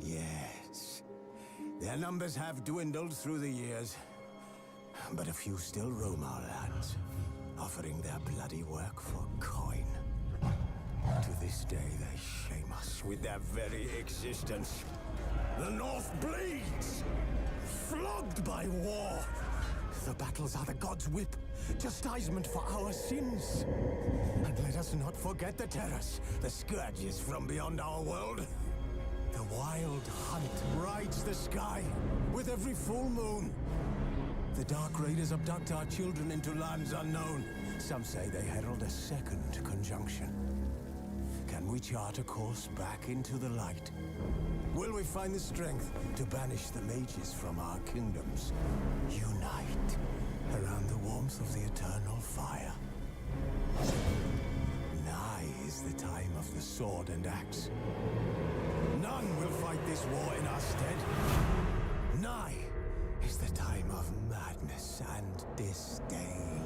Yes. Their numbers have dwindled through the years, but a few still roam our lands, offering their bloody work for coin. To this day, they shame us with their very existence. The North bleeds, flogged by war. The battles are the God's whip, chastisement for our sins. And let us not forget the terrors, the scourges from beyond our world. The wild hunt rides the sky with every full moon. The Dark Raiders abduct our children into lands unknown. Some say they herald a second conjunction. Can we chart a course back into the light? Will we find the strength to banish the mages from our kingdoms? Unite around the warmth of the eternal fire. Nigh is the time of the sword and axe. None will fight this war in our stead. Nigh is the time of madness and disdain.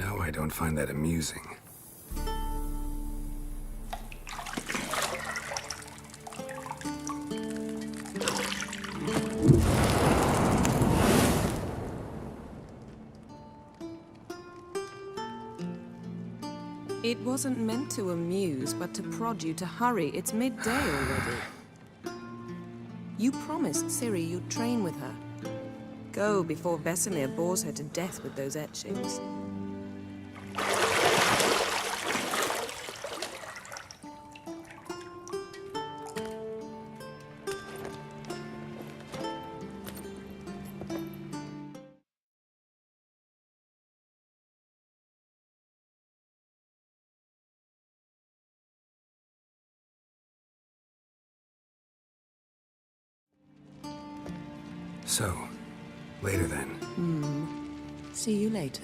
Now I don't find that amusing. It wasn't meant to amuse, but to prod you to hurry. It's midday already. You promised Ciri you'd train with her. Go before Vesemir bores her to death with those etchings. So, later then. See you later.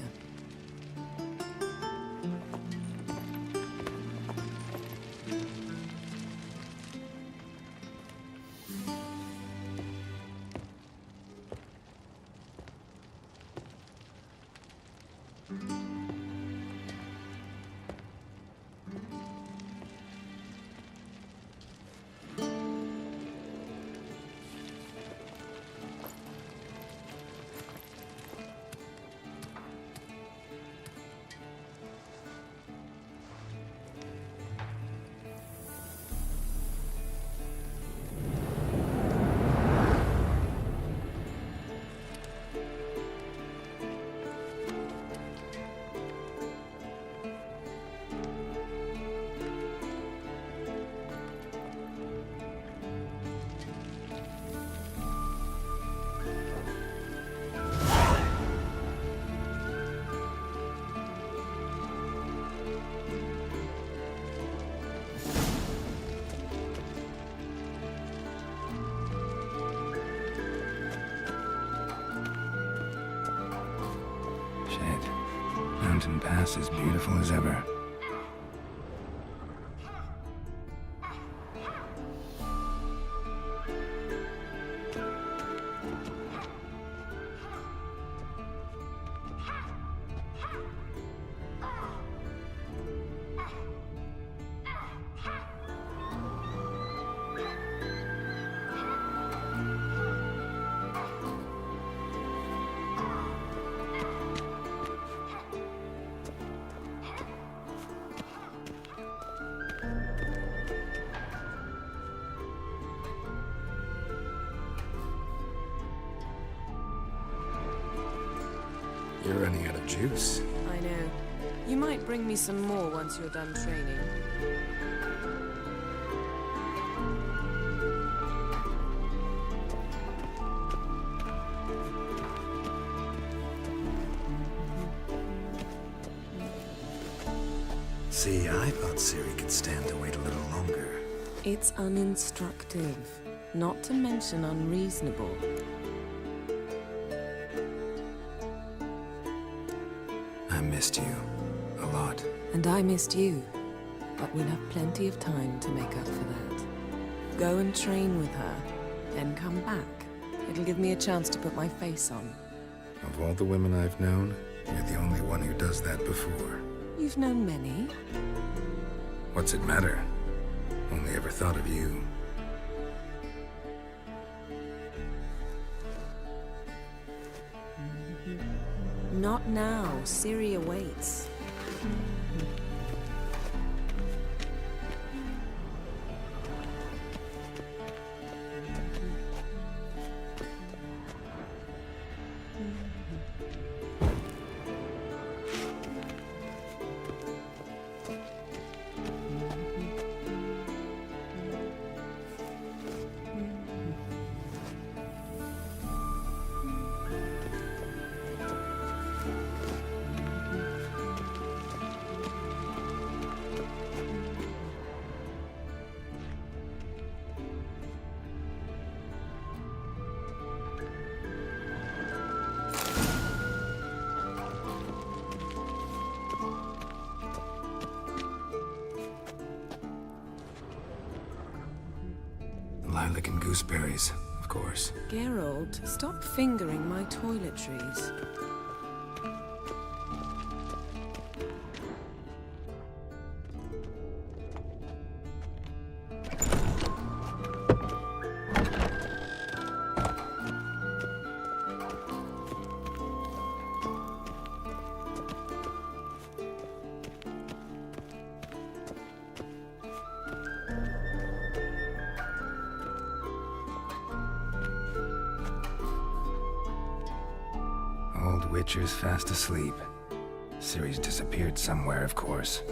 Shit. Mountain Pass is beautiful as ever. You're running out of juice. I know. You might bring me some more once you're done training. See, I thought Ciri could stand to wait a little longer. It's uninstructive, not to mention unreasonable. I missed you. A lot. And I missed you. But we'll have plenty of time to make up for that. Go and train with her, then come back. It'll give me a chance to put my face on. Of all the women I've known, you're the only one who does that before. You've known many. What's it matter? Only ever thought of you. Not now. Ciri awaits. Lilac and gooseberries, of course. Geralt, stop fingering my toiletries. Old Witcher's fast asleep. Ciri's disappeared somewhere, of course.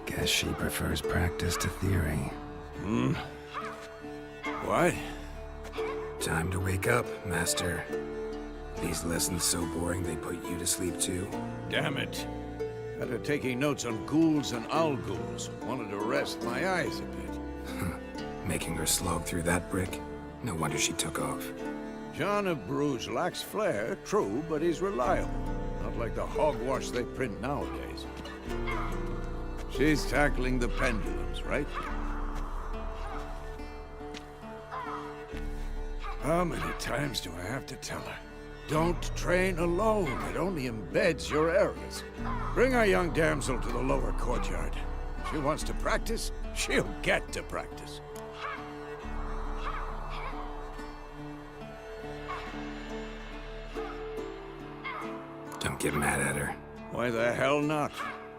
Guess she prefers practice to theory. What? Time to wake up, Master. These lessons so boring they put you to sleep too? Damn it. After taking notes on ghouls and owl-ghouls, wanted to rest my eyes a bit. Making her slog through that brick? No wonder she took off. John of Bruges lacks flair, true, but he's reliable. Not like the hogwash they print nowadays. She's tackling the pendulums, right? How many times do I have to tell her? Don't train alone. It only embeds your errors. Bring our young damsel to the lower courtyard. She wants to practice, she'll get to practice. Don't get mad at her. Why the hell not?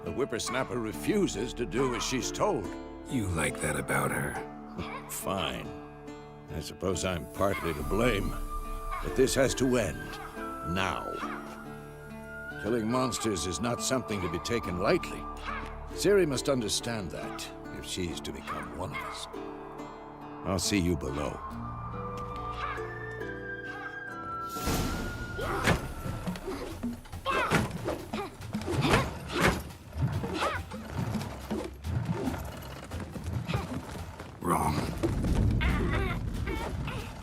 The whippersnapper refuses to do as she's told. You like that about her. Fine. I suppose I'm partly to blame. But this has to end. Now. Killing monsters is not something to be taken lightly. Ciri must understand that, if she's to become one of us. I'll see you below. Wrong.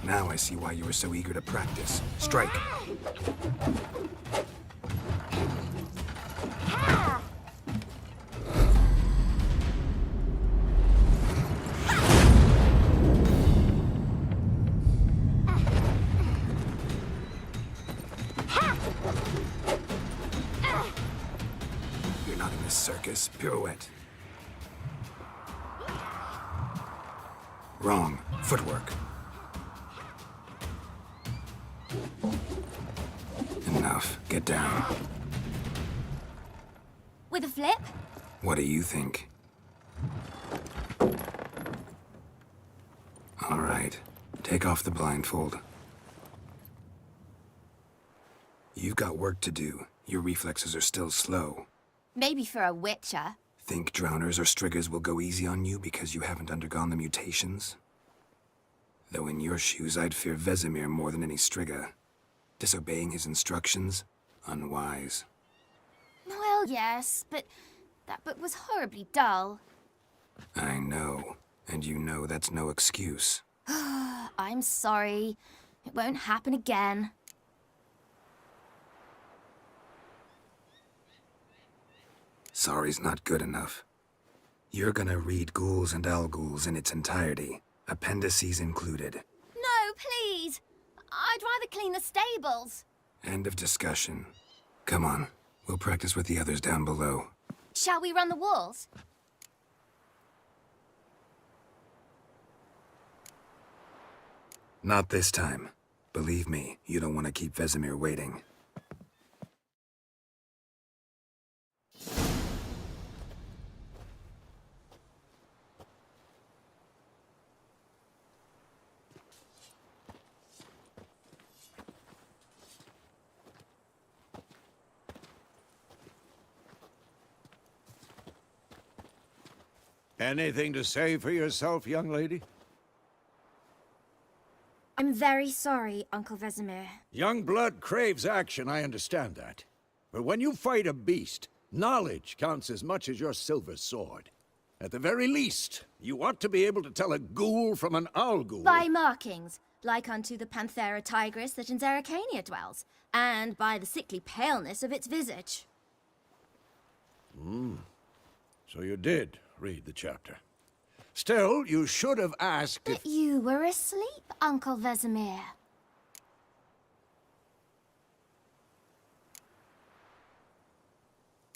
Now I see why you were so eager to practice. Strike. You're not in this circus. Pirouette. Wrong. Footwork. Enough. Get down. With a flip? What do you think? All right. Take off the blindfold. You've got work to do. Your reflexes are still slow. Maybe for a witcher. Think drowners or striggers will go easy on you because you haven't undergone the mutations? Though in your shoes, I'd fear Vesemir more than any strigger. Disobeying his instructions? Unwise. Well, yes, but that book was horribly dull. I know. And you know that's no excuse. I'm sorry. It won't happen again. Sorry's not good enough. You're gonna read Ghouls and Owl-Ghouls in its entirety, appendices included. No, please! I'd rather clean the stables. End of discussion. Come on, we'll practice with the others down below. Shall we run the walls? Not this time. Believe me, you don't want to keep Vesemir waiting. Anything to say for yourself, young lady? I'm very sorry, Uncle Vesemir. Young blood craves action, I understand that. But when you fight a beast, knowledge counts as much as your silver sword. At the very least, you ought to be able to tell a ghoul from an owl-ghoul. By markings, like unto the Panthera tigris that in Zerrikania dwells, and by the sickly paleness of its visage. So you did read the chapter. Still, you should have asked if... But you were asleep, Uncle Vesemir.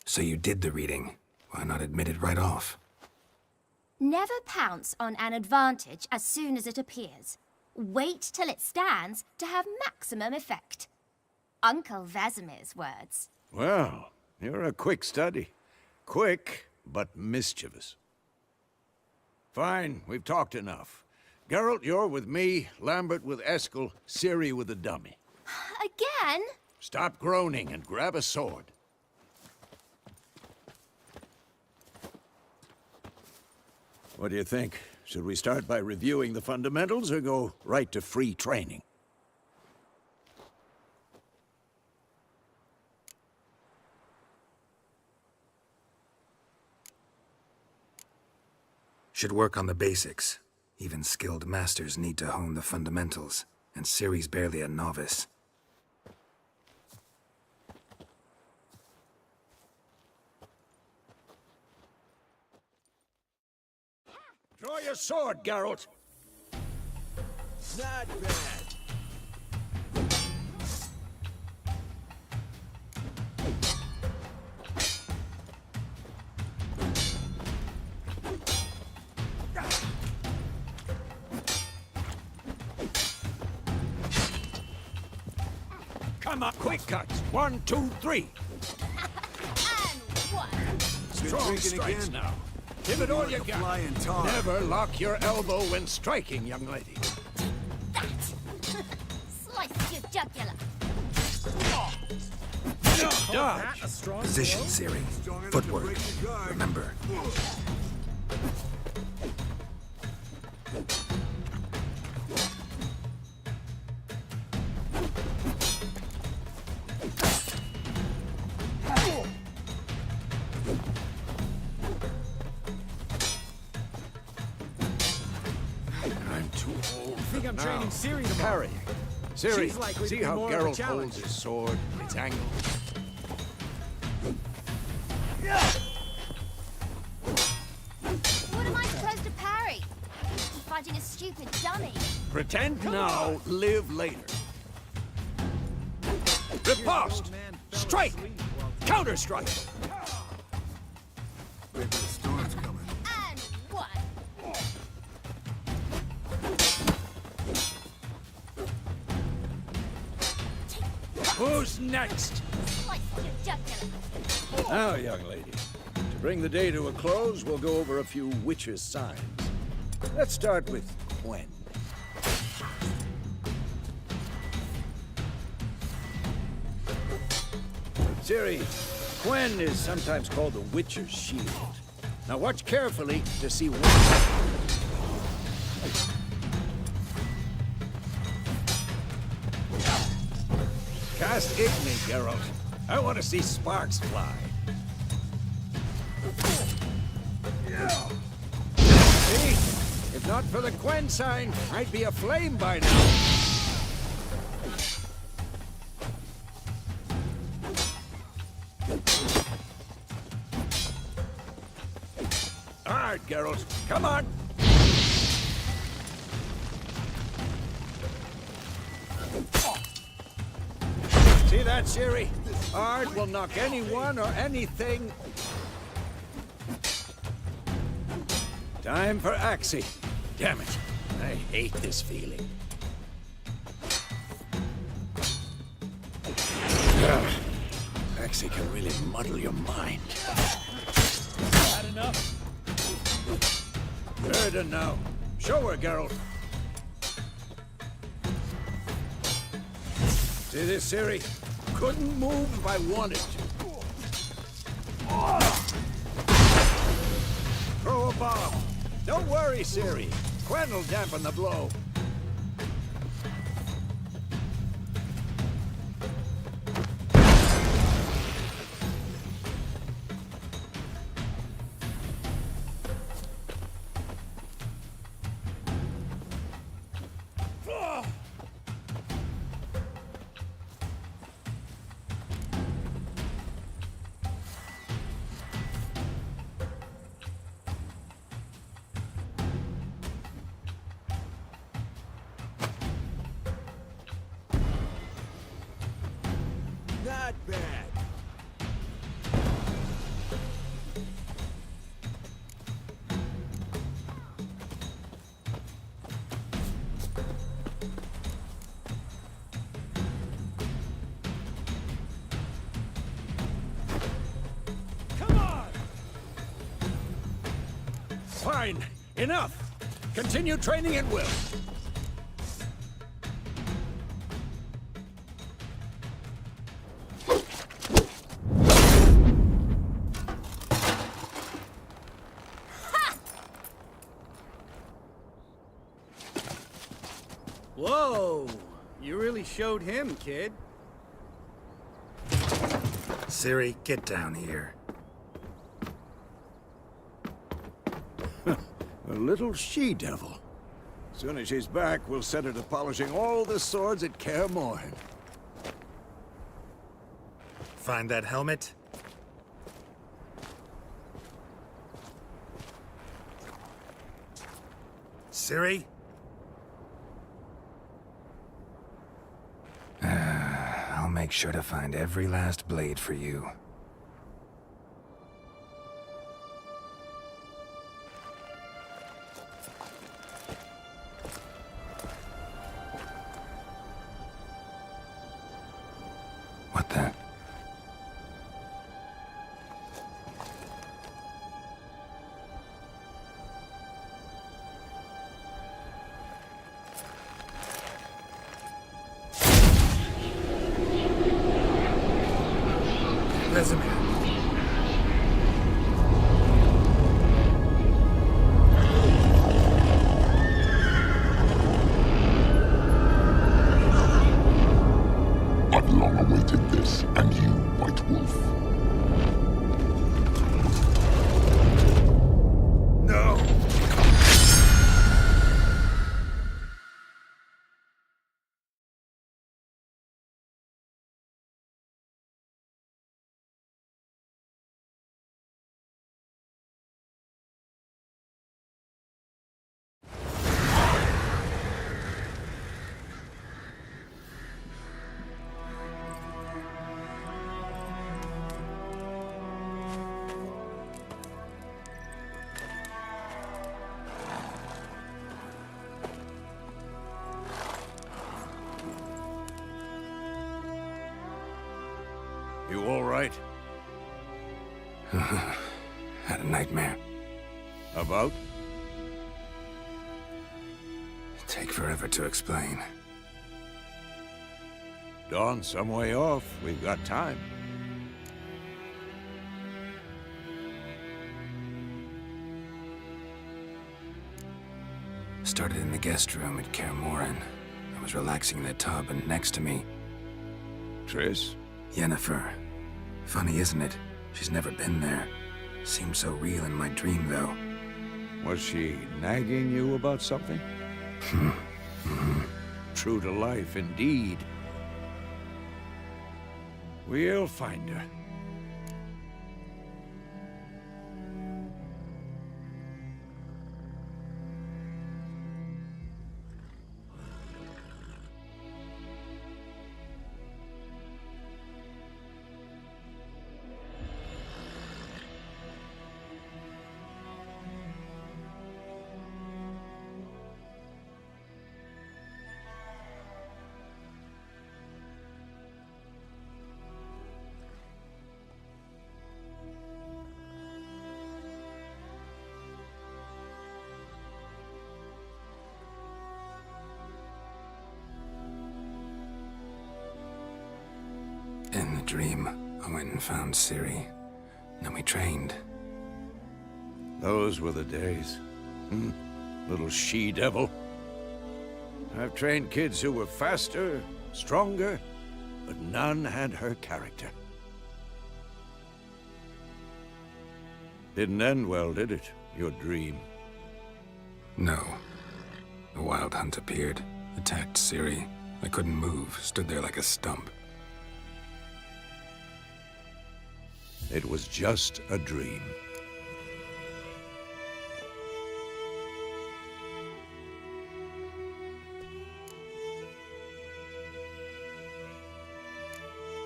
So you did the reading. Why not admit it right off? Never pounce on an advantage as soon as it appears. wait till it stands to have maximum effect. Uncle Vesemir's words. Well, you're a quick study. Quick, but mischievous. Fine, we've talked enough. Geralt, you're with me, Lambert with Eskel, Ciri with the dummy. Again? Stop groaning and grab a sword. What do you think? Should we start by reviewing the fundamentals or go right to free training? Should work on the basics. Even skilled masters need to hone the fundamentals, and Ciri's barely a novice. Draw your sword, Geralt! Not bad. Come on, quick cuts! 1, 2, 3! And one. Strong drinking strikes again? now. Give it all you like a got. flying tar. Never lock your elbow when striking, young lady. That. Slice your jugular. Dodge! Position, Ciri. Strong enough to Footwork. break your guard. Remember. I'm too old. think I'm training Ciri tomorrow. Parry. Ciri, She's likely to see be how more of a Geralt challenge. holds his sword, its angle? What am I supposed to parry? Fighting a stupid dummy. Pretend now, live later. Riposte! Strike! Counter-strike! Maybe the storm's coming. And one. Who's next? Slice your jugular. Now, young lady, to bring the day to a close, we'll go over a few witches' signs. Let's start with Quen. Ciri, Quen is sometimes called the Witcher's Shield. Now watch carefully to see what... Cast Igni, Geralt. I want to see sparks fly. See? If not for the Quen sign, I'd be aflame by now. All right, Geralt. Come on. See that, Ciri? Art will knock anyone or anything. Time for Axii. Damn it. I hate this feeling. Axii can really muddle your mind. Had enough? Burden now. Show her, Geralt. See this, Ciri? Couldn't move if I wanted to. Throw a bomb. Don't worry, Ciri. Quen will dampen the blow. Not bad. Fine. Enough. Continue training at will. Whoa! You really showed him, kid. Ciri, get down here. A little she-devil. Soon as she's back, we'll set her to polishing all the swords at Kaer Morhen. Find that helmet? Ciri? I'll make sure to find every last blade for you. What the? Vesemir. I've long awaited this, and you, White Wolf. No! You all right? Had a nightmare. About? Take forever to explain. Dawn's some way off. We've got time. Started in the guest room at Kaer Morhen. I was relaxing in the tub, and next to me, Triss? Yennefer. Funny, isn't it? She's never been there. Seemed so real in my dream, though. Was she nagging you about something? True to life, indeed. We'll find her. In the dream, I went and found Ciri. Then we trained. Those were the days. Little she-devil. I've trained kids who were faster, stronger, but none had her character. Didn't end well, did it? Your dream? No. The Wild Hunt appeared, attacked Ciri. I couldn't move, stood there like a stump. It was just a dream.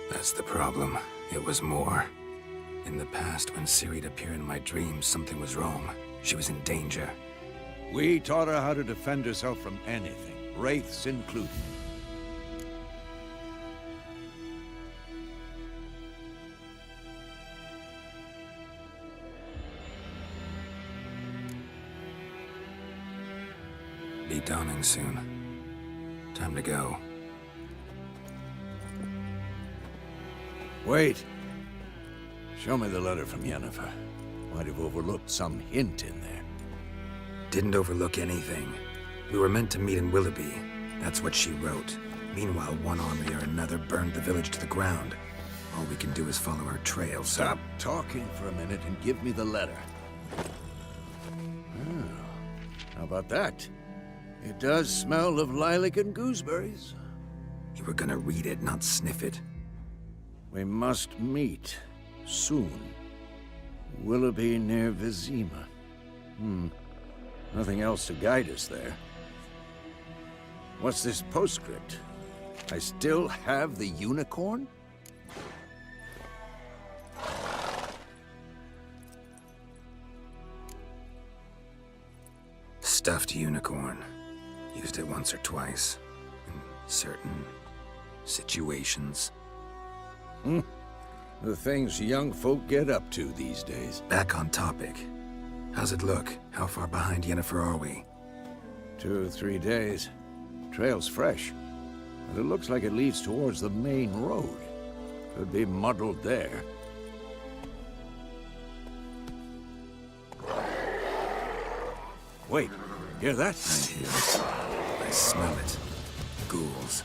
That's the problem. It was more. In the past, when Ciri'd appear in my dreams, something was wrong. She was in danger. We taught her how to defend herself from anything, wraiths included. be dawning soon. Time to go. Wait. Show me the letter from Yennefer. Might have overlooked some hint in there. Didn't overlook anything. We were meant to meet in Willoughby. That's what she wrote. Meanwhile, one army or another burned the village to the ground. All we can do is follow her trail, so... Stop talking for a minute and give me the letter. Oh, how about that? It does smell of lilac and gooseberries. You were gonna read it, not sniff it. We must meet. Soon. Willoughby near Vizima. Nothing else to guide us there. What's this postscript? I still have the unicorn? Stuffed unicorn. Used it once or twice. In certain situations. The things young folk get up to these days. Back on topic. How's it look? How far behind Yennefer are we? 2 or 3 days. Trail's fresh. And it looks like it leads towards the main road. Could be muddled there. Wait, hear that? I hear it. I smell it. Ghouls.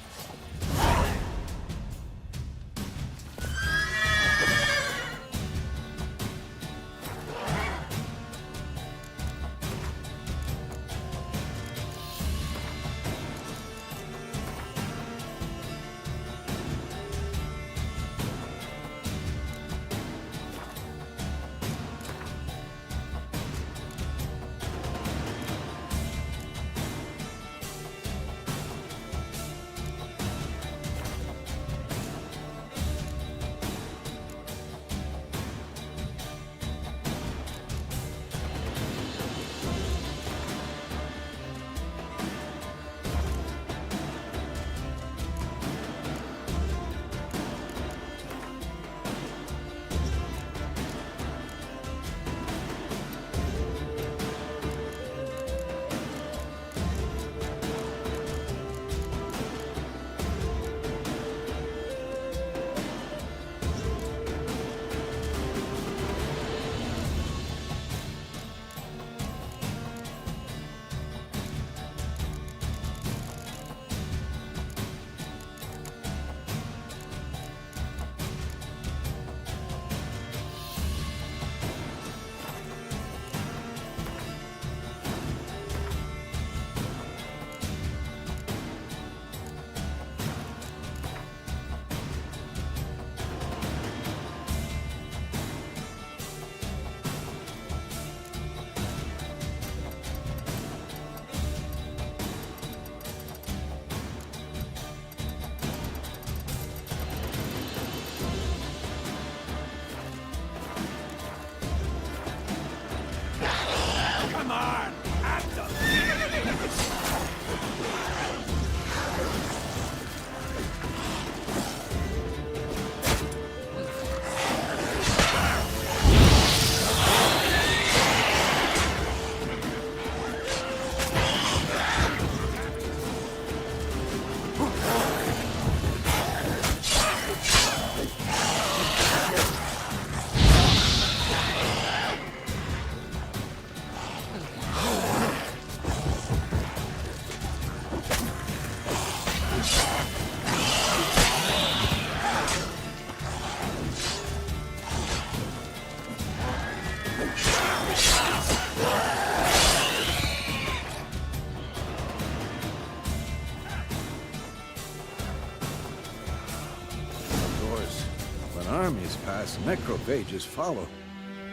Armies pass, necrophages follow.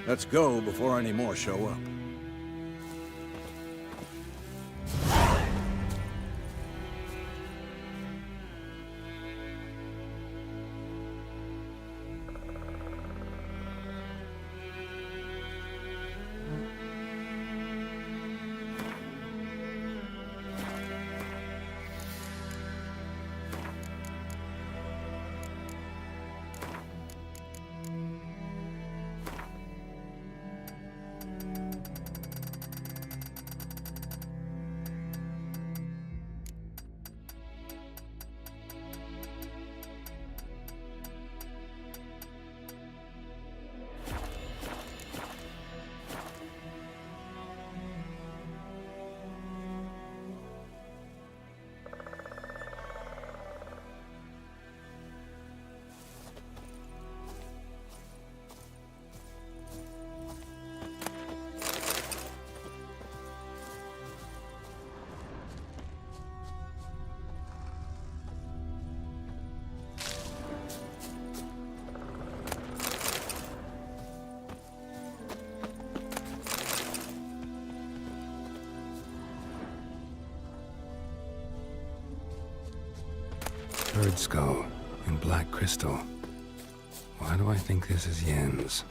Let's go before any more show up. Bird skull and black crystal. Why do I think this is Yen's?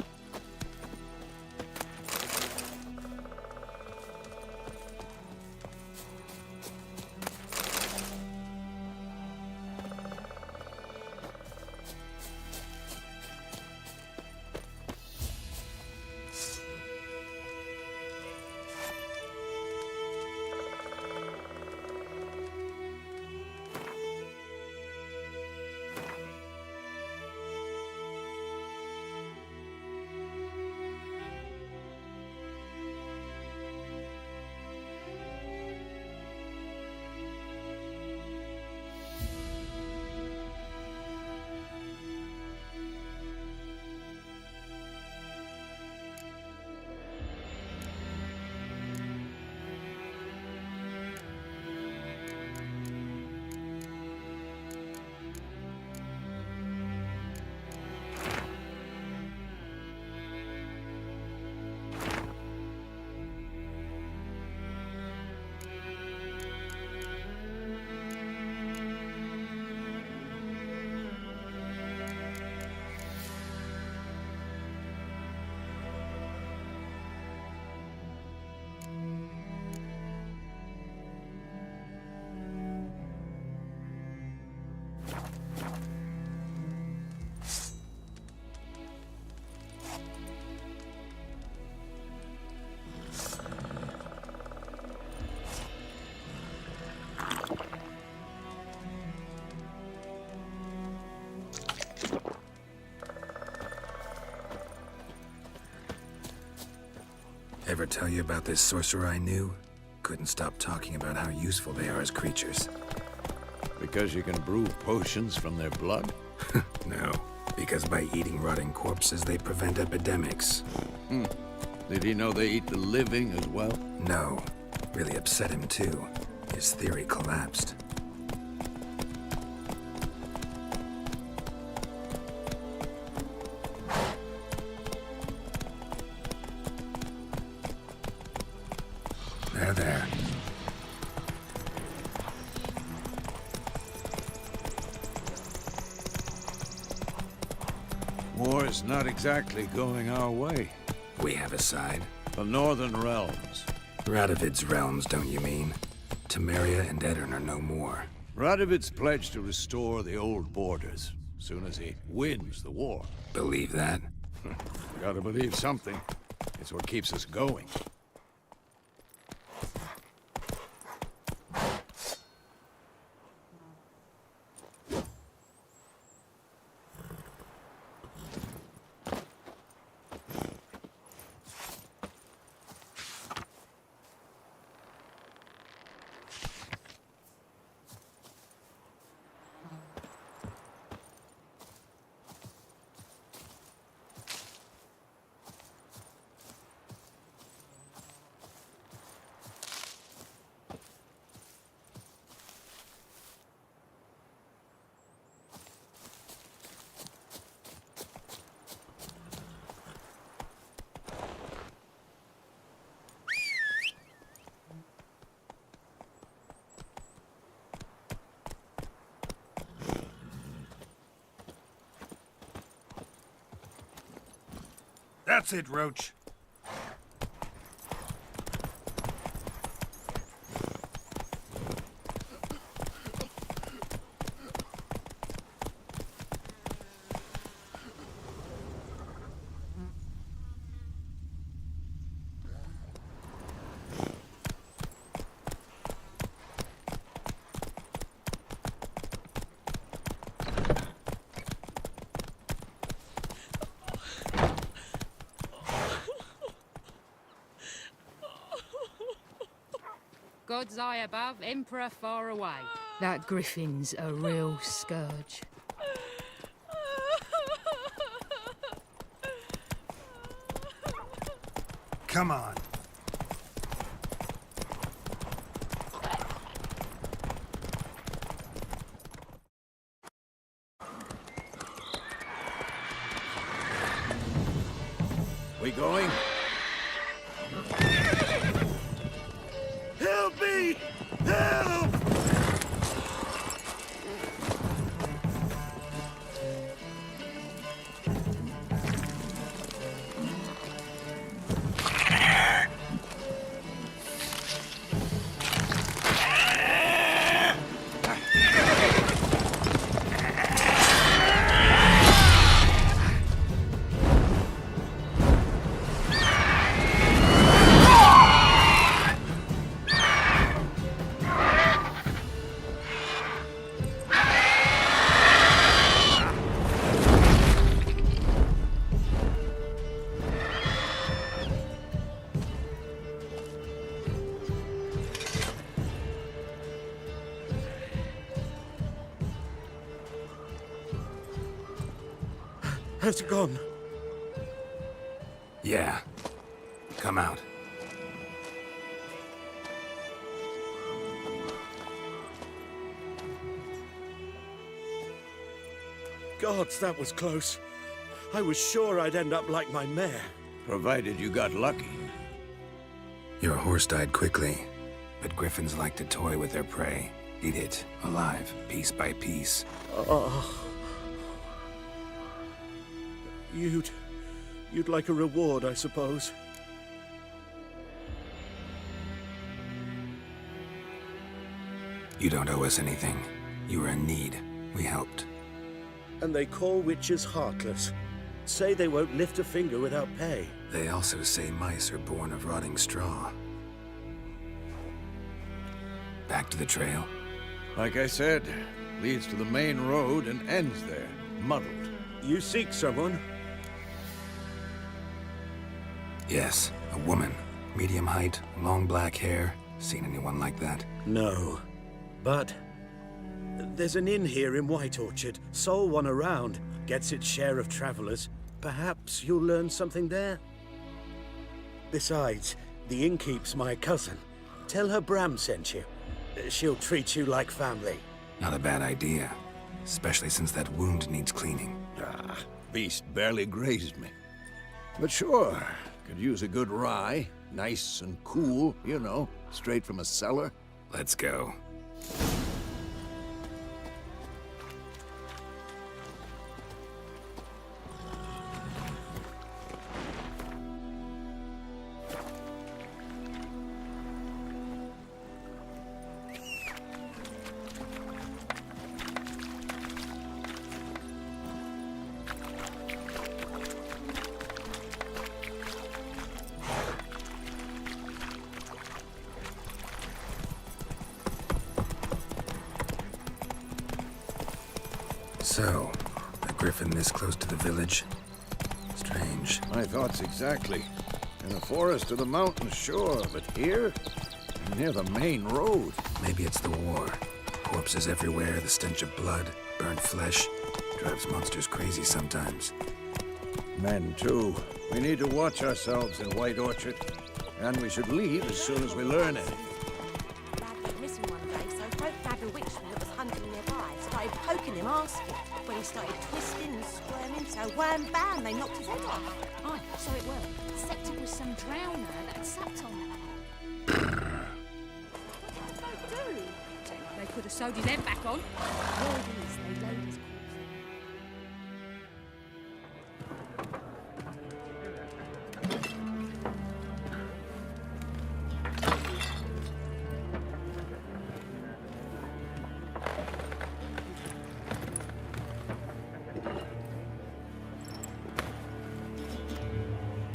Ever tell you about this sorcerer I knew? Couldn't stop talking about how useful they are as creatures. Because you can brew potions from their blood? No, because by eating rotting corpses, they prevent epidemics. Did he know they eat the living as well? No. Really upset him, too. His theory collapsed. There. War is not exactly going our way. We have a side. The Northern Realms. Radovid's realms, don't you mean? Temeria and Edirn are no more. Radovid's pledged to restore the old borders, soon as he wins the war. Believe that? Gotta believe something. It's what keeps us going. That's it, Roach. God's eye above, Emperor far away. That griffin's a real scourge. Come on. We going? Help me! Help! Has it gone? Yeah. Come out. Gods, that was close. I was sure I'd end up like my mare. Provided you got lucky. Your horse died quickly, but griffins like to toy with their prey. Eat it, alive, piece by piece. You'd like a reward, I suppose. You don't owe us anything. You were in need. We helped. And they call witches heartless. Say they won't lift a finger without pay. They also say mice are born of rotting straw. Back to the trail? Like I said, leads to the main road and ends there, muddled. You seek someone? Yes, a woman. Medium height, long black hair. Seen anyone like that? No. But there's an inn here in White Orchard. Sole one around. Gets its share of travelers. Perhaps you'll learn something there? Besides, the innkeep's my cousin. Tell her Bram sent you. She'll treat you like family. Not a bad idea. Especially since that wound needs cleaning. Ah, beast barely grazed me. But sure, could use a good rye. Nice and cool, you know, straight from a cellar. Let's go. So, a griffin this close to the village? Strange. My thoughts exactly. In a forest or the mountains, sure, but here? Near the main road. Maybe it's the war. Corpses everywhere, the stench of blood, burnt flesh. Drives monsters crazy sometimes. Men, too. We need to watch ourselves in White Orchard. And we should leave as soon as we learn anything. Dad went missing one day, so broke Dad a witchman that was hunting nearby. Started poking him, asking. When he started twisting and squirming, so wham bam, they knocked his head off. Aye, so it were. Except it was some drowner that had sucked on it. What did they do? They could have sewed his head back on. Word is, they laid his corpse.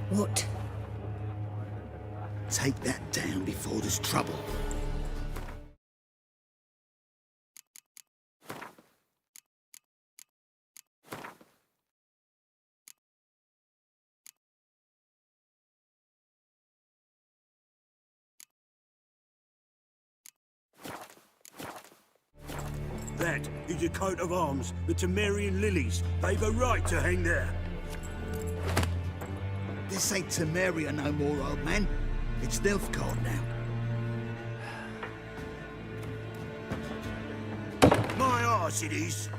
What? Take that down before there's trouble. That is a coat of arms, the Temerian lilies. They've a right to hang there. This ain't Temeria no more, old man. It's Nilfgaard now. My arse it is.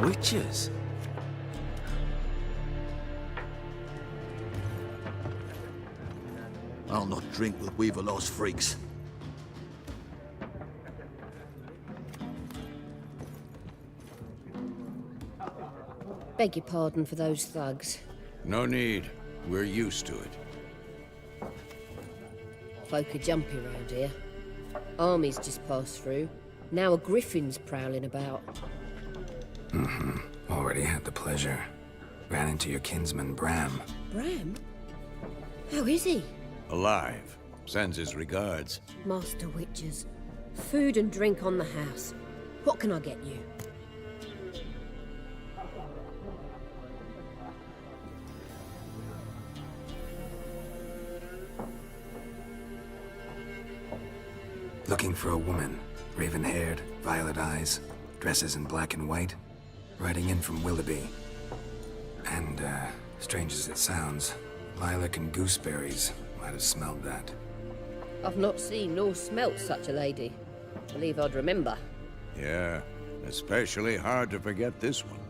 Witches? I'll not drink with Weaverlost freaks. Beg your pardon for those thugs. No need. We're used to it. Folk are jumpy round here. Armies just passed through. Now a griffin's prowling about. Already had the pleasure. Ran into your kinsman, Bram. Bram? How is he? Alive. Sends his regards. Master Witches. Food and drink on the house. What can I get you? Looking for a woman. Raven-haired, violet eyes, dresses in black and white. Riding in from Willoughby. And, strange as it sounds, lilac and gooseberries might have smelled that. I've not seen nor smelt such a lady. Believe I'd remember. Yeah, especially hard to forget this one.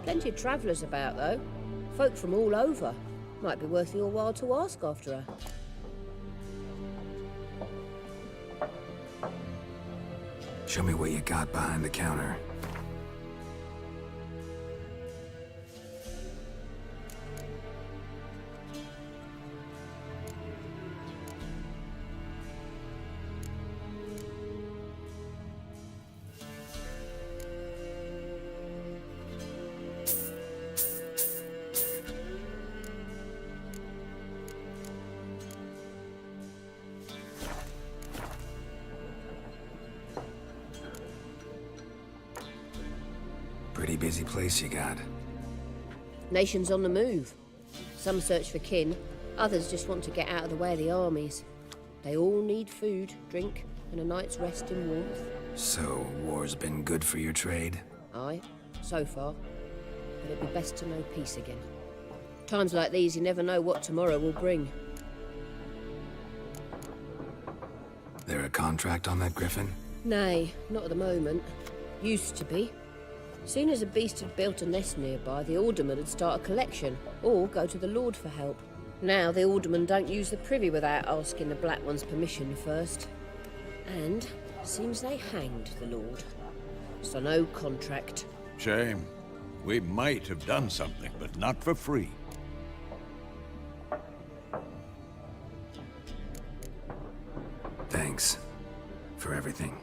Plenty of travellers about, though. Folk from all over. Might be worth your while to ask after her. Show me what you got behind the counter. Pretty busy place you got. Nations on the move. Some search for kin, others just want to get out of the way of the armies. They all need food, drink, and a night's rest in warmth. So, war's been good for your trade? Aye, so far. But it'd be best to know peace again. Times like these, you never know what tomorrow will bring. There a contract on that griffin? Nay, not at the moment. Used to be. Soon as a beast had built a nest nearby, the alderman would start a collection, or go to the Lord for help. Now the aldermen don't use the privy without asking the Black One's permission first. And seems they hanged the Lord. So no contract. Shame. We might have done something, but not for free. Thanks for everything.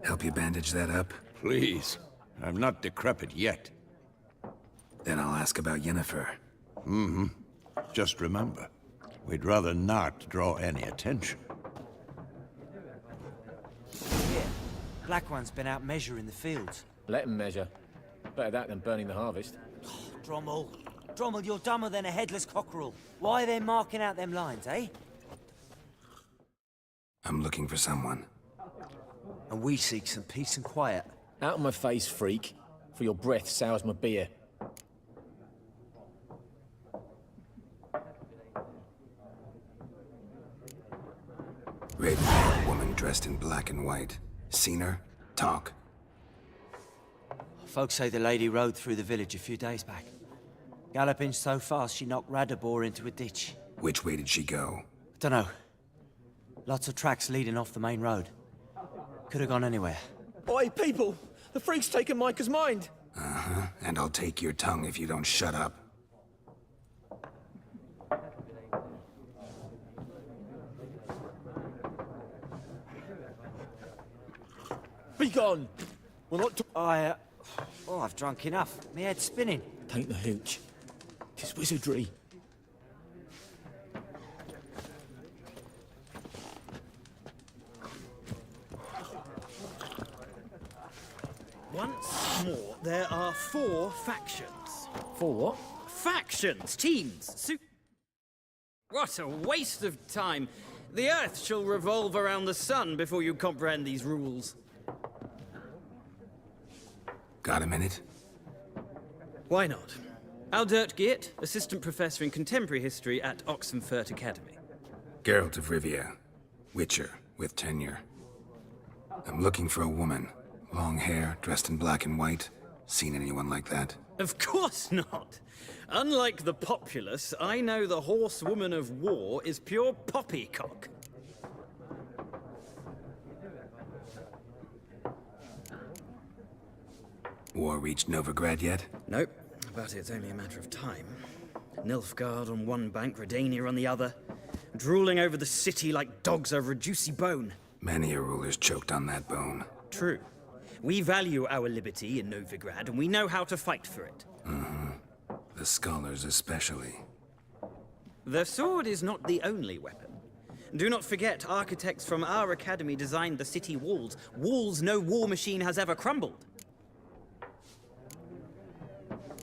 Help you bandage that up? Please. I'm not decrepit yet. Then I'll ask about Yennefer. Mm-hmm. Just remember, we'd rather not draw any attention. Yeah, Black One's been out measuring the fields. Let him measure. Better that than burning the harvest. Drommel. Drommel, you're dumber than a headless cockerel. Why are they marking out them lines, eh? I'm looking for someone. And we seek some peace and quiet. Out of my face, freak. For your breath sours my beer. Raven-haired woman dressed in black and white. Seen her? Talk. Folks say the lady rode through the village a few days back. Galloping so fast she knocked Radabor into a ditch. Which way did she go? Dunno. Lots of tracks leading off the main road. Could have gone anywhere. Oi, people! The freak's taken Micah's mind! Uh-huh. And I'll take your tongue if you don't shut up. Be gone! We're not I've drunk enough. Me head's spinning. Tain't the hooch. 'Tis wizardry. Once more, there are 4 factions. 4 what? Factions, teams, What a waste of time. The Earth shall revolve around the sun before you comprehend these rules. Got a minute? Why not? Aldert Geert, Assistant Professor in Contemporary History at Oxenfurt Academy. Geralt of Rivia. Witcher, with tenure. I'm looking for a woman. Long hair, dressed in black and white. Seen anyone like that? Of course not. Unlike the populace, I know the horsewoman of war is pure poppycock. War reached Novigrad yet? Nope, but it's only a matter of time. Nilfgaard on one bank, Redania on the other. drooling over the city like dogs over a juicy bone. Many a ruler's choked on that bone. True. We value our liberty in Novigrad, and we know how to fight for it. The scholars especially. The sword is not the only weapon. Do not forget, architects from our academy designed the city walls. Walls no war machine has ever crumbled.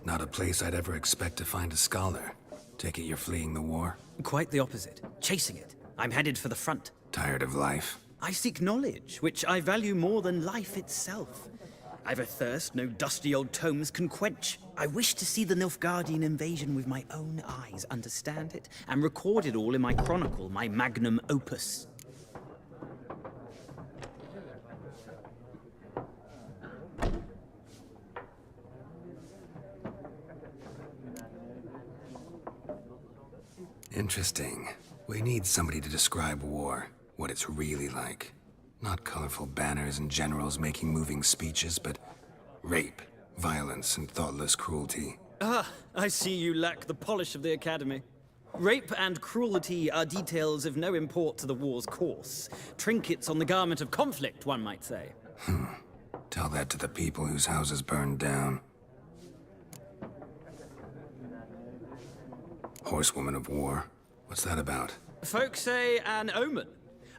Not a place I'd ever expect to find a scholar. Take it you're fleeing the war? Quite the opposite. Chasing it. I'm headed for the front. Tired of life? I seek knowledge, which I value more than life itself. I've a thirst no dusty old tomes can quench. I wish to see the Nilfgaardian invasion with my own eyes, understand it, and record it all in my chronicle, my magnum opus. Interesting. We need somebody to describe war, what it's really like. Not colorful banners and generals making moving speeches, but rape, violence, and thoughtless cruelty. Ah, I see you lack the polish of the Academy. Rape and cruelty are details of no import to the war's course. Trinkets on the garment of conflict, one might say. Tell that to the people whose houses burned down. Horsewoman of War. What's that about? Folk say an omen.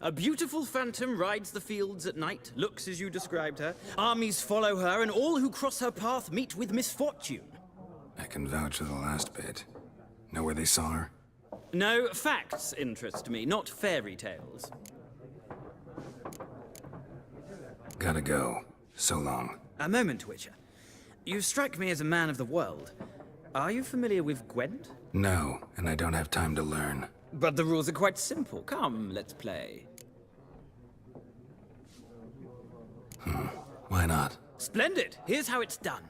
A beautiful phantom rides the fields at night, looks as you described her. Armies follow her, and all who cross her path meet with misfortune. I can vouch for the last bit. Know where they saw her? No, facts interest me, not fairy tales. Gotta go. So long. A moment, Witcher. You strike me as a man of the world. Are you familiar with Gwent? No, and I don't have time to learn. But the rules are quite simple. Come, let's play. Why not? Splendid! Here's how it's done.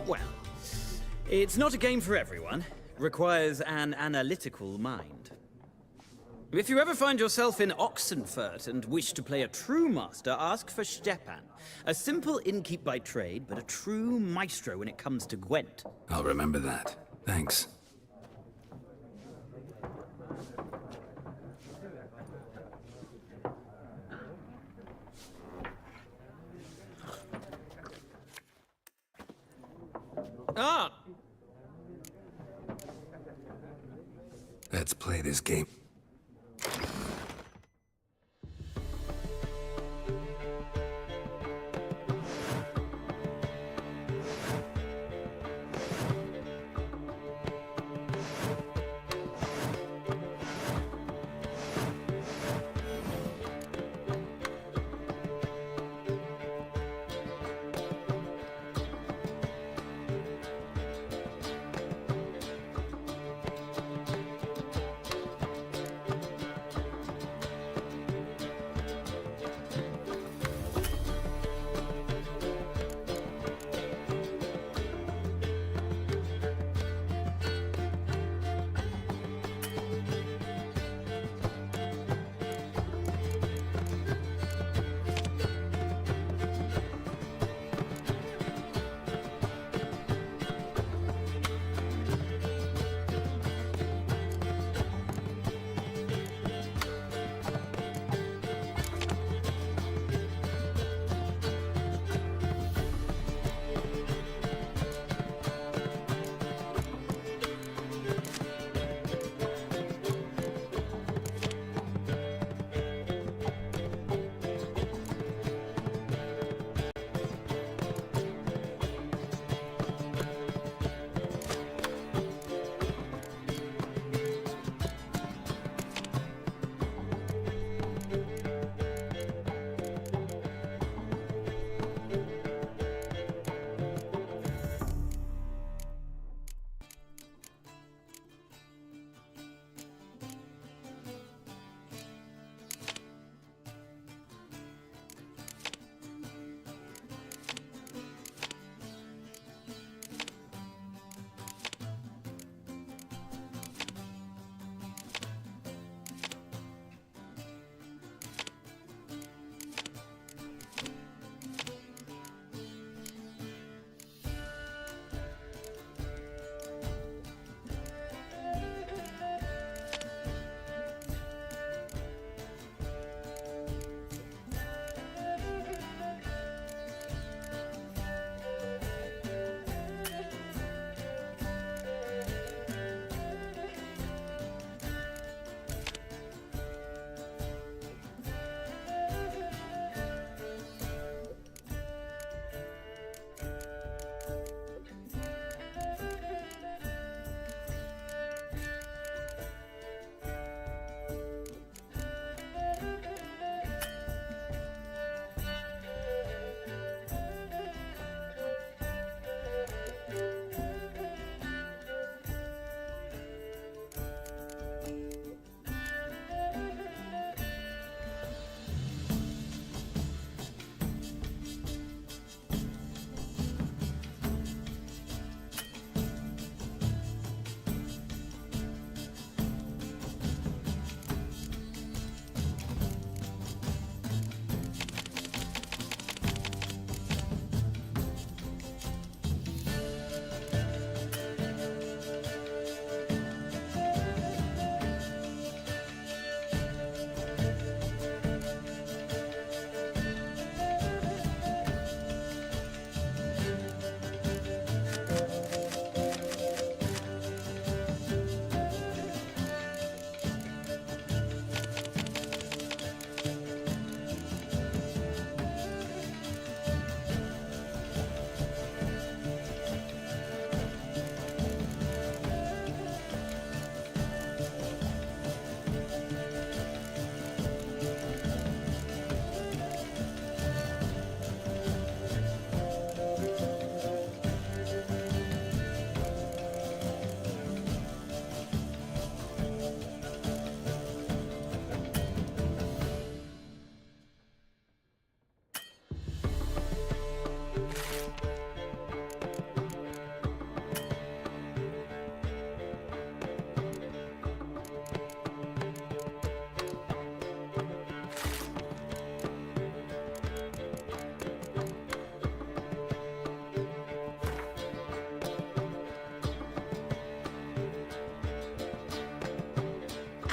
Well, it's not a game for everyone. Requires an analytical mind. If you ever find yourself in Oxenfurt and wish to play a true master, ask for Stepan. A simple innkeep by trade, but a true maestro when it comes to Gwent. I'll remember that. Thanks. Ah! Let's play this game.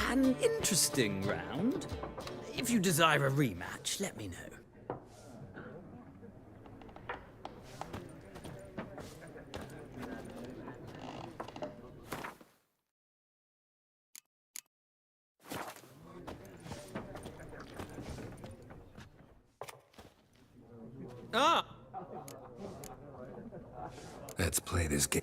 An interesting round. If you desire a rematch, let me know. Ah! Let's play this game.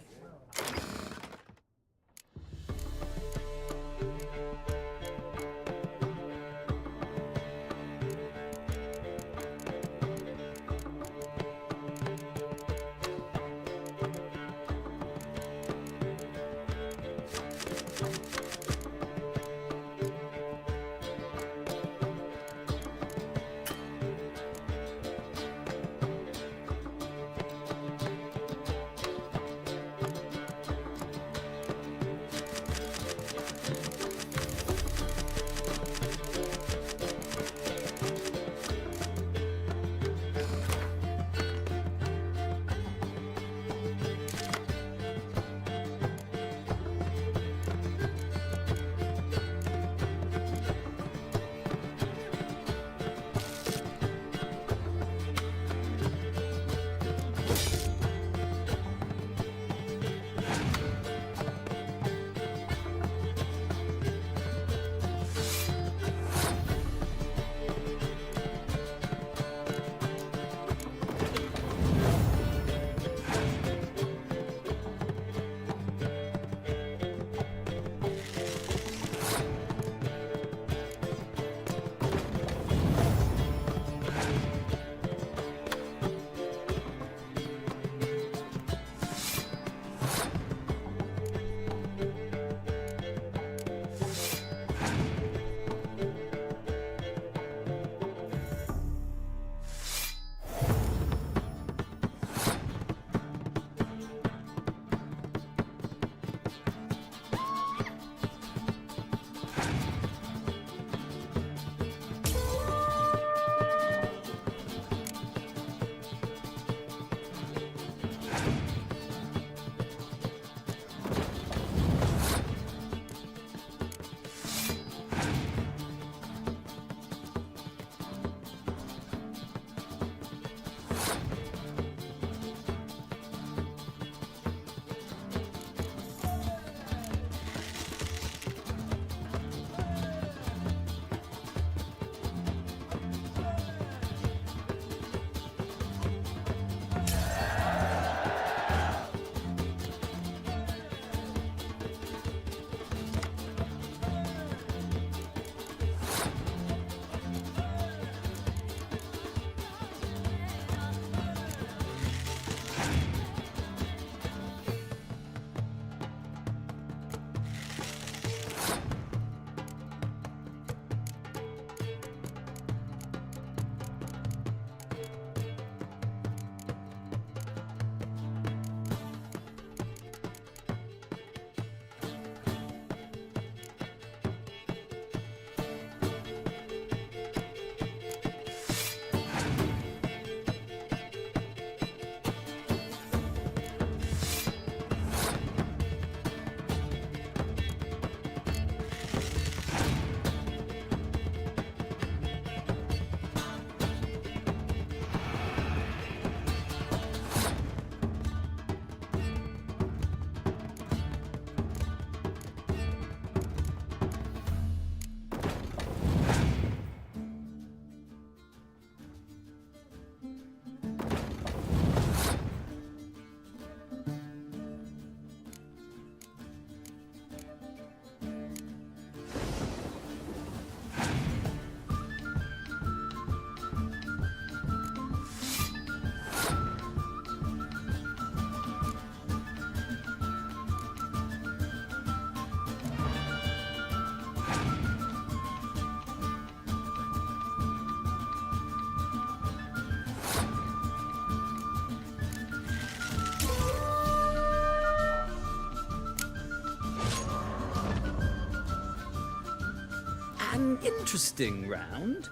An interesting round.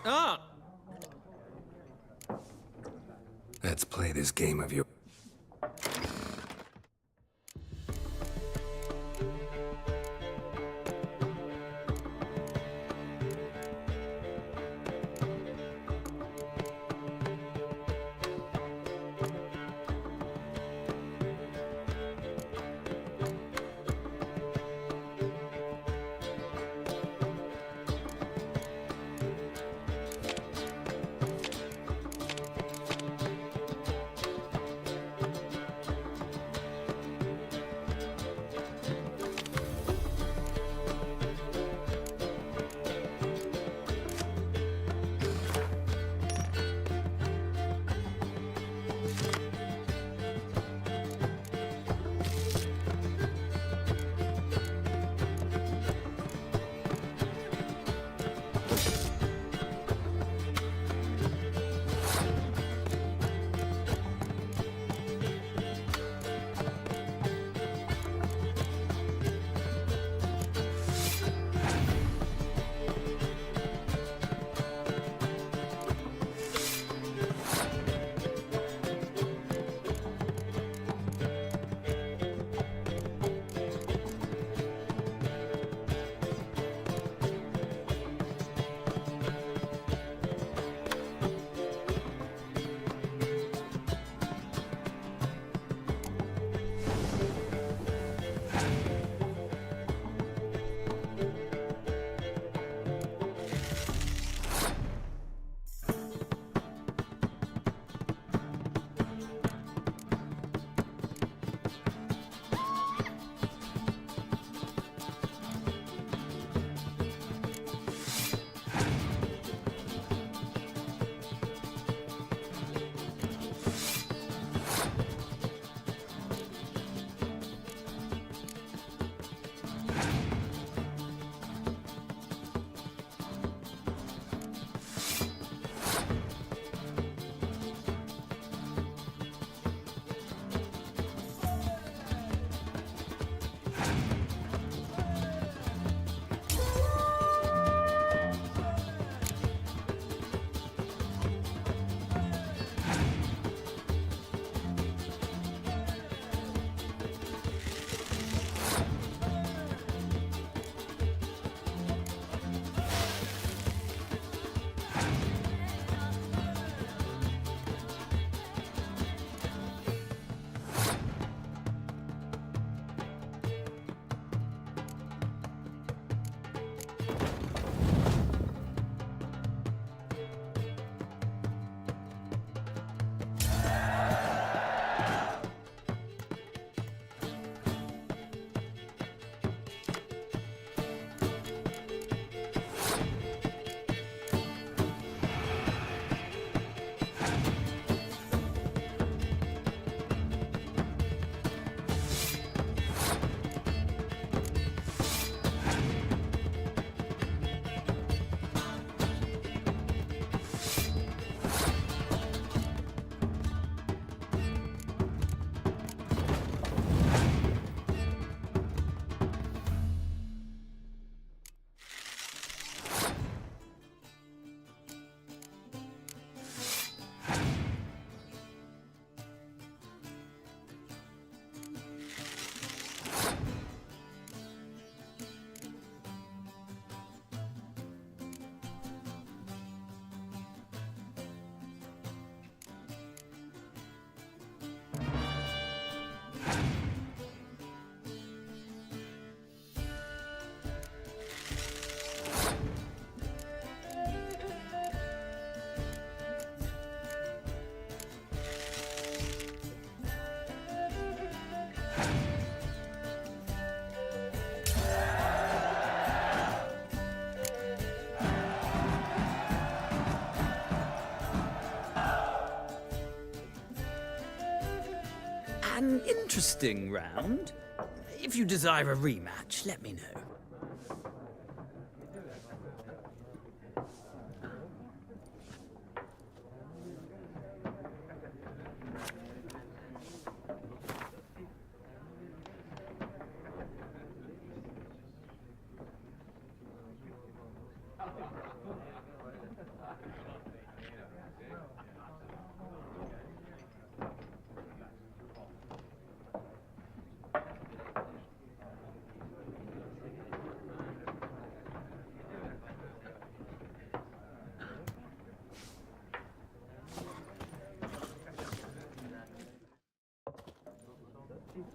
Ah! Let's play this game of your... An interesting round. If you desire a rematch, let me know.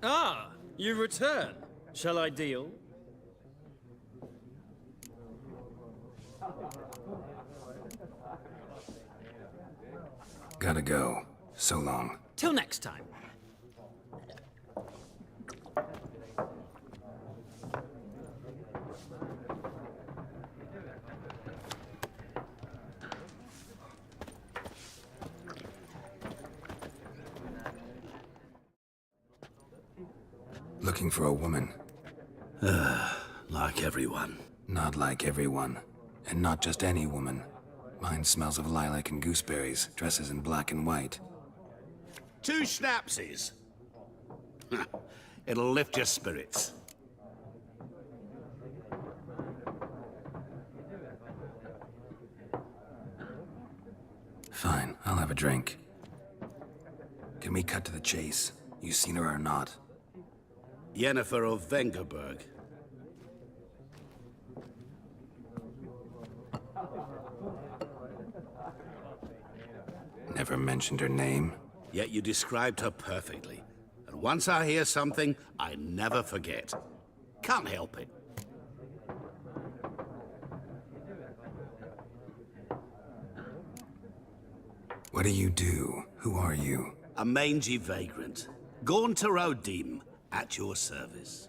Ah, you return. Shall I deal? Gotta go. So long. Till next time. Looking for a woman. Like everyone. Not like everyone. And not just any woman. Mine smells of lilac and gooseberries, dresses in black and white. 2 schnapsies. It'll lift your spirits. Fine, I'll have a drink. Can we cut to the chase? You seen her or not? Yennefer of Vengerberg. Never mentioned her name. Yet you described her perfectly. And once I hear something, I never forget. Can't help it. What do you do? Who are you? A mangy vagrant. Gone to Rodim, at your service.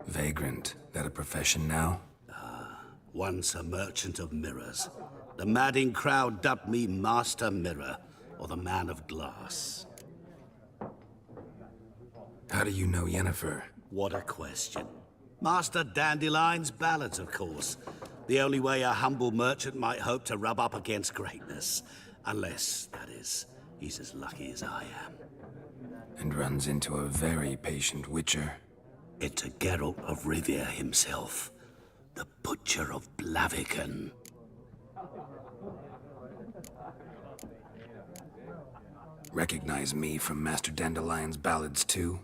Vagrant. That a profession now? Once a merchant of mirrors. The madding crowd dubbed me Master Mirror, or the Man of Glass. How do you know Yennefer? What a question. Master Dandelion's ballads, of course. The only way a humble merchant might hope to rub up against greatness. Unless, that is, he's as lucky as I am. And runs into a very patient witcher. It's a Geralt of Rivia himself. The Butcher of Blaviken. Recognize me from Master Dandelion's ballads, too?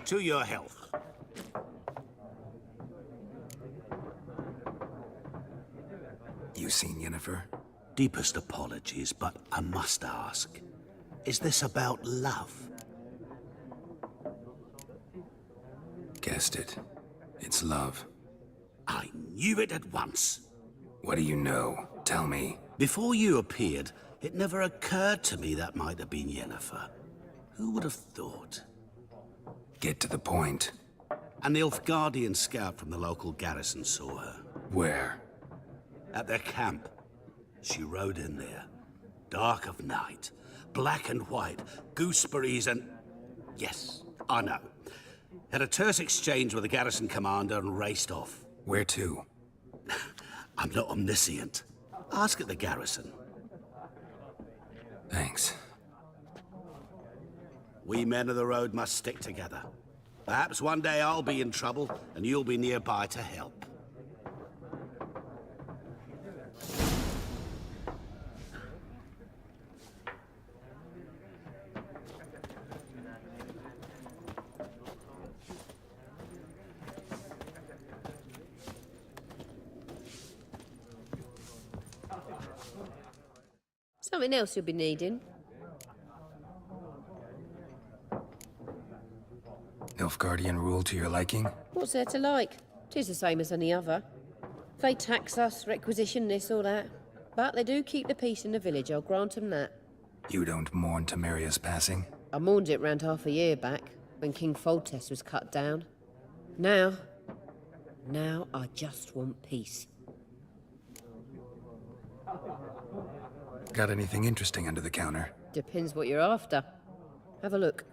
To your health. You seen Yennefer? Deepest apologies, but I must ask. Is this about love? Guessed it. It's love. I knew it at once. What do you know? Tell me. Before you appeared, it never occurred to me that might have been Yennefer. Who would have thought? Get to the point. An Nilfgaardian scout from the local garrison saw her. Where? At their camp. She rode in there. Dark of night. Black and white. Gooseberries and... Yes, I know. Had a terse exchange with the garrison commander and raced off. Where to? I'm not omniscient. Ask at the garrison. Thanks. We men of the road must stick together. Perhaps one day I'll be in trouble, and you'll be nearby to help. Something else you'll be needing. Nilfgaardian rule to your liking? What's there to like? 'Tis the same as any other. They tax us, requisition this or that. But they do keep the peace in the village, I'll grant 'em that. You don't mourn Temeria's passing? I mourned it round half a year back, when King Foltest was cut down. Now I just want peace. Got anything interesting under the counter? Depends what you're after. Have a look.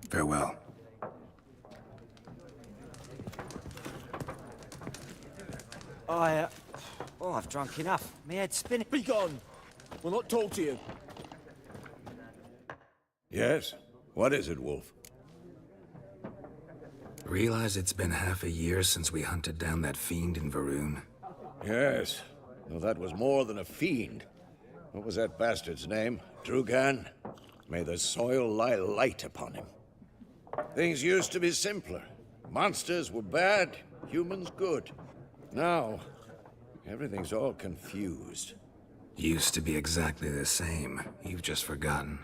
Farewell. I've drunk enough. My head's spinning. Be gone! We'll not talk to you. Yes? What is it, Wolf? Realize it's been half a year since we hunted down that fiend in Varun? Yes. Well, that was more than a fiend. What was that bastard's name? Drugan? May the soil lie light upon him. Things used to be simpler. Monsters were bad, humans good. Now, everything's all confused. Used to be exactly the same. You've just forgotten.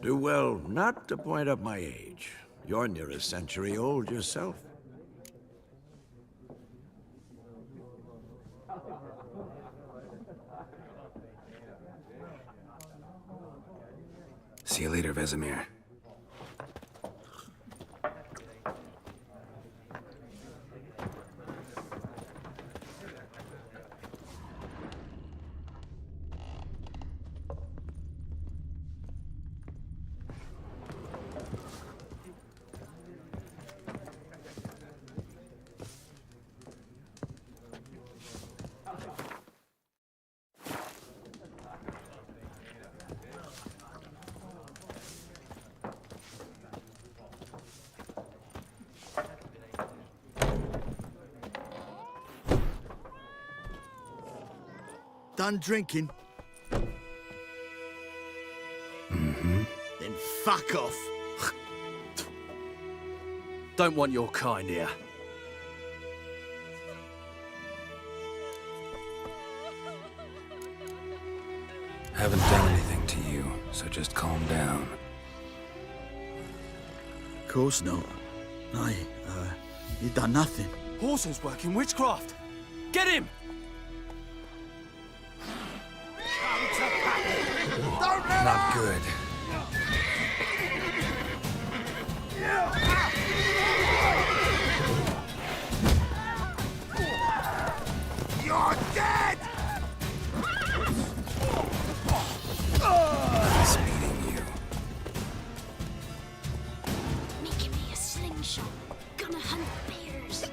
Do well not to point up my age. You're near a century old yourself. See you later, Vesemir. Done drinking? Mm-hmm. Then fuck off. Don't want your kind here. Haven't done anything to you, so just calm down. Of course not. You done nothing. Horses working witchcraft. Get him! Not good. You're dead! It's beating you. Making me a slingshot. Gonna hunt bears.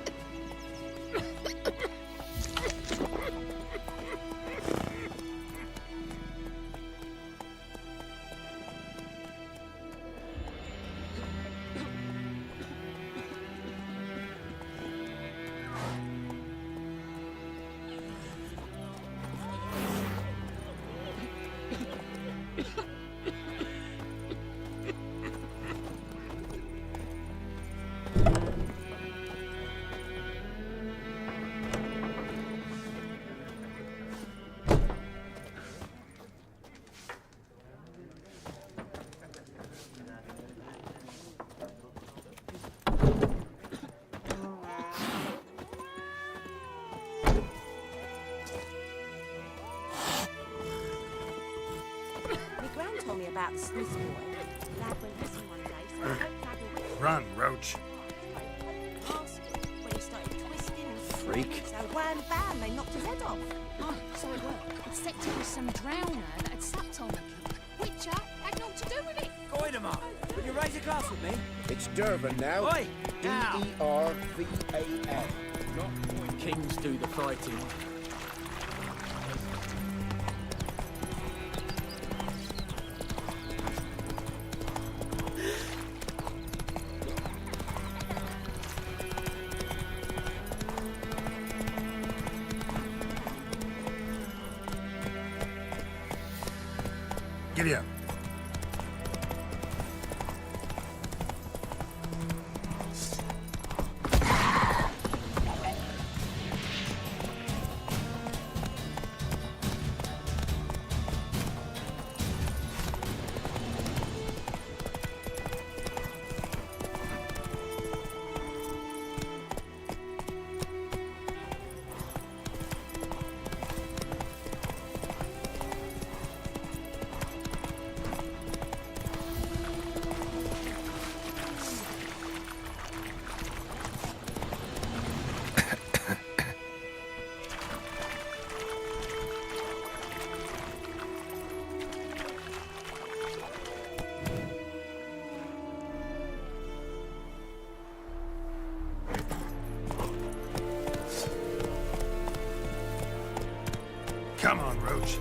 Told me about the Smith boy. Lad went missing one day, so I hope Dad will Run, Roach. when he started twisting and Freak. screaming, so wham bam, they knocked his head off. Oh, so it worked. Except it was some drowner that had supped on the kid. Witcher had naught to do with it. Goidemar, will you raise a glass with me? It's Dervan now. Oi! Now! D-E-R-V-A-N. Not kings do the fighting. Giddy up. Come on, Roach.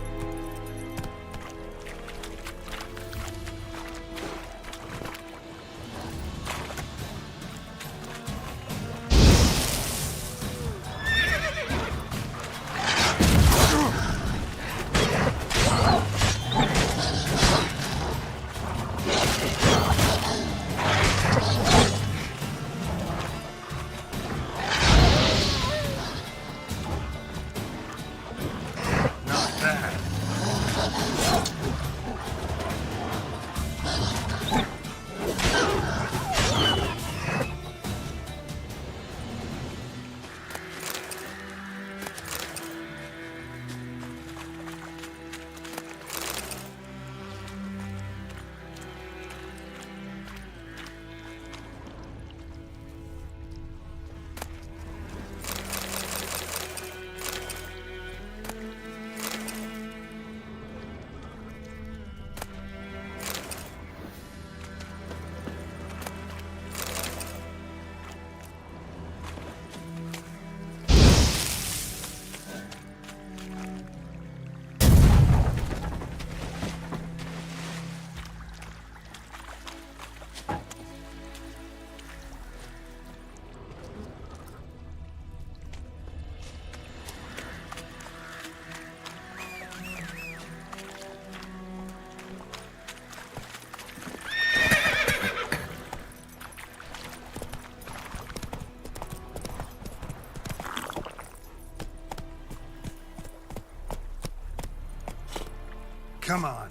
Come on.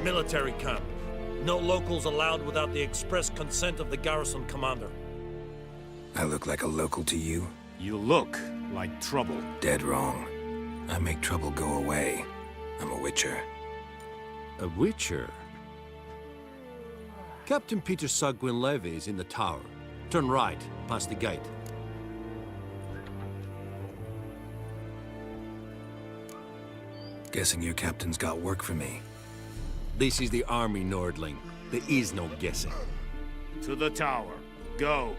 Military camp. No locals allowed without the express consent of the garrison commander. I look like a local to you? You look like trouble. Dead wrong. I make trouble go away. I'm a witcher. A witcher? Captain Peter Sagwin Levy is in the tower. Turn right, past the gate. Guessing your captain's got work for me. This is the army, Nordling. There is no guessing. To the tower. Go.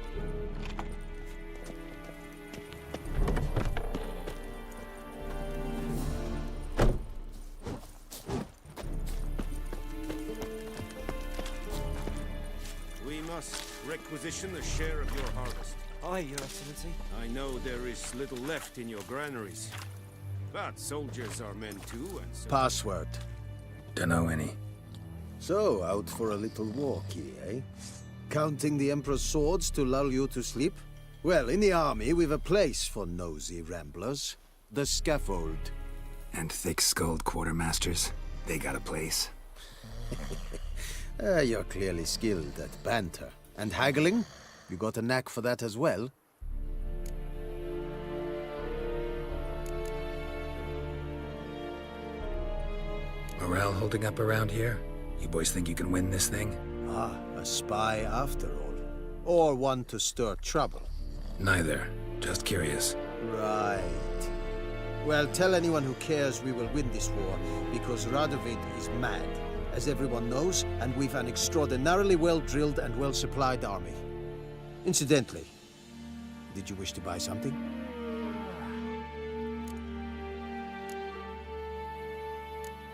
We must requisition a share of your harvest. Aye, Your Excellency. I know there is little left in your granaries. But soldiers are men too, and so... Password. Dunno any. So, out for a little walkie, eh? Counting the Emperor's swords to lull you to sleep? Well, in the army, we've a place for nosy ramblers. The scaffold. And thick-skulled quartermasters. They got a place. You're clearly skilled at banter. And haggling? You got a knack for that as well? Morale holding up around here? You boys think you can win this thing? Ah, a spy after all. Or one to stir trouble. Neither. Just curious. Right. Well, tell anyone who cares we will win this war, because Radovid is mad, as everyone knows, and we've an extraordinarily well-drilled and well-supplied army. Incidentally, did you wish to buy something?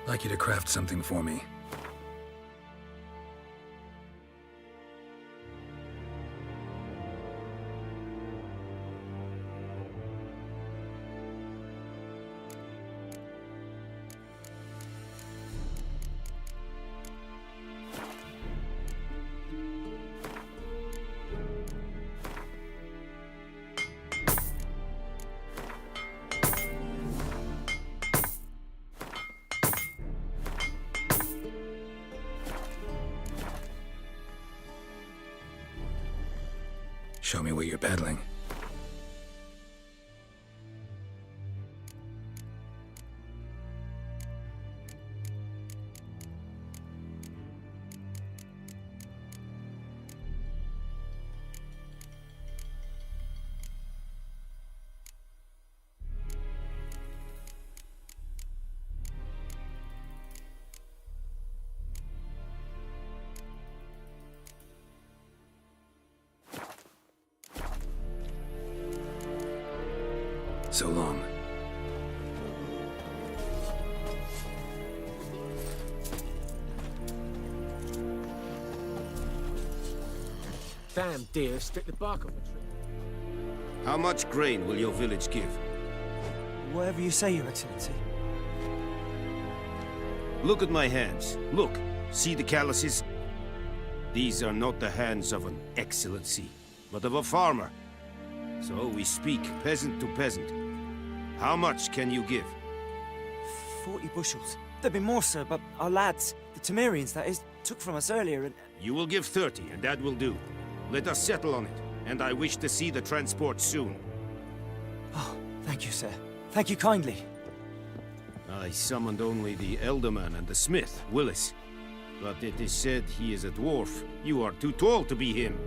I'd like you to craft something for me. Show me what you're peddling. So long. Damn deer, stick the bark off a tree. How much grain will your village give? Whatever you say, Your Excellency. Look at my hands. Look. See the calluses? These are not the hands of an excellency, but of a farmer. So we speak peasant to peasant. How much can you give? 40 bushels. There'd be more, sir, but our lads, the Temerians, that is, took from us earlier and... You will give 30, and that will do. Let us settle on it, and I wish to see the transport soon. Oh, thank you, sir. Thank you kindly. I summoned only the Elderman and the smith, Willis. But it is said he is a dwarf. You are too tall to be him.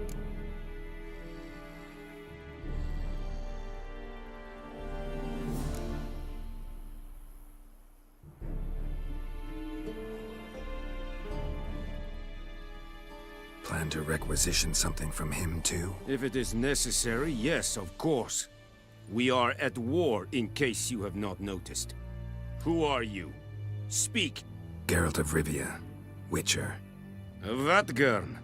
Plan to requisition something from him, too? If it is necessary, yes, of course. We are at war, in case you have not noticed. Who are you? Speak. Geralt of Rivia, Witcher. Vatgern.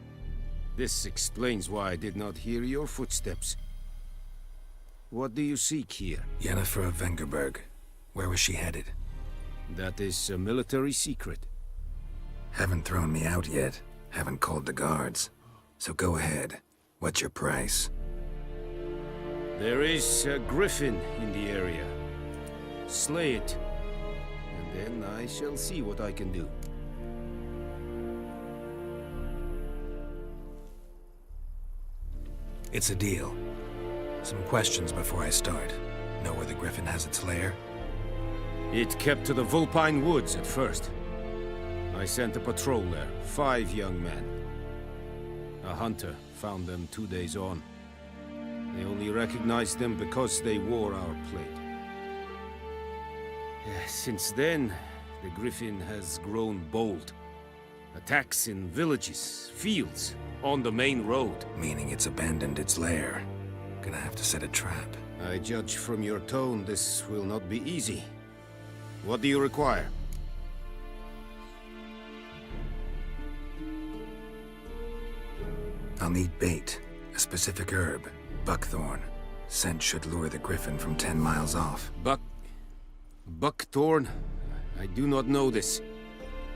This explains why I did not hear your footsteps. What do you seek here? Yennefer of Vengerberg. Where was she headed? That is a military secret. Haven't thrown me out yet. Haven't called the guards. So go ahead. What's your price? There is a griffin in the area. Slay it, and then I shall see what I can do. It's a deal. Some questions before I start. Know where the griffin has its lair? It kept to the Vulpine Woods at first. I sent a patrol there, 5 young men. A hunter found them 2 days on. They only recognized them because they wore our plate. Since then, the griffin has grown bold. Attacks in villages, fields, on the main road. Meaning it's abandoned its lair. Gonna have to set a trap. I judge from your tone this will not be easy. What do you require? I'll need bait. A specific herb. Buckthorn. Scent should lure the griffin from 10 miles off. Buckthorn? I do not know this.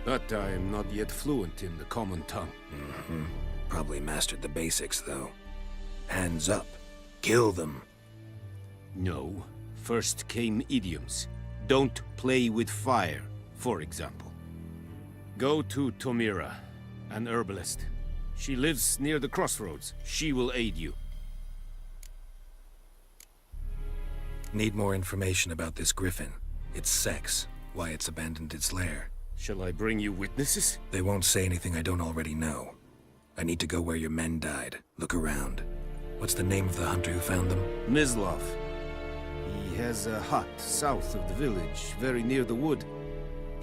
But I am not yet fluent in the common tongue. Probably mastered the basics, though. Hands up. Kill them. No. First came idioms. Don't play with fire, for example. Go to Tomira, an herbalist. She lives near the crossroads. She will aid you. Need more information about this griffin. Its sex, why it's abandoned its lair. Shall I bring you witnesses? They won't say anything I don't already know. I need to go where your men died. Look around. What's the name of the hunter who found them? Mislav. He has a hut south of the village, very near the wood.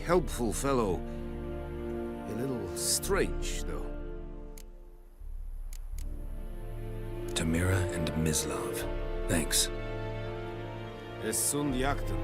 Helpful fellow. A little strange, though. Tamira and Mislav. Thanks. Es sunt Yakton.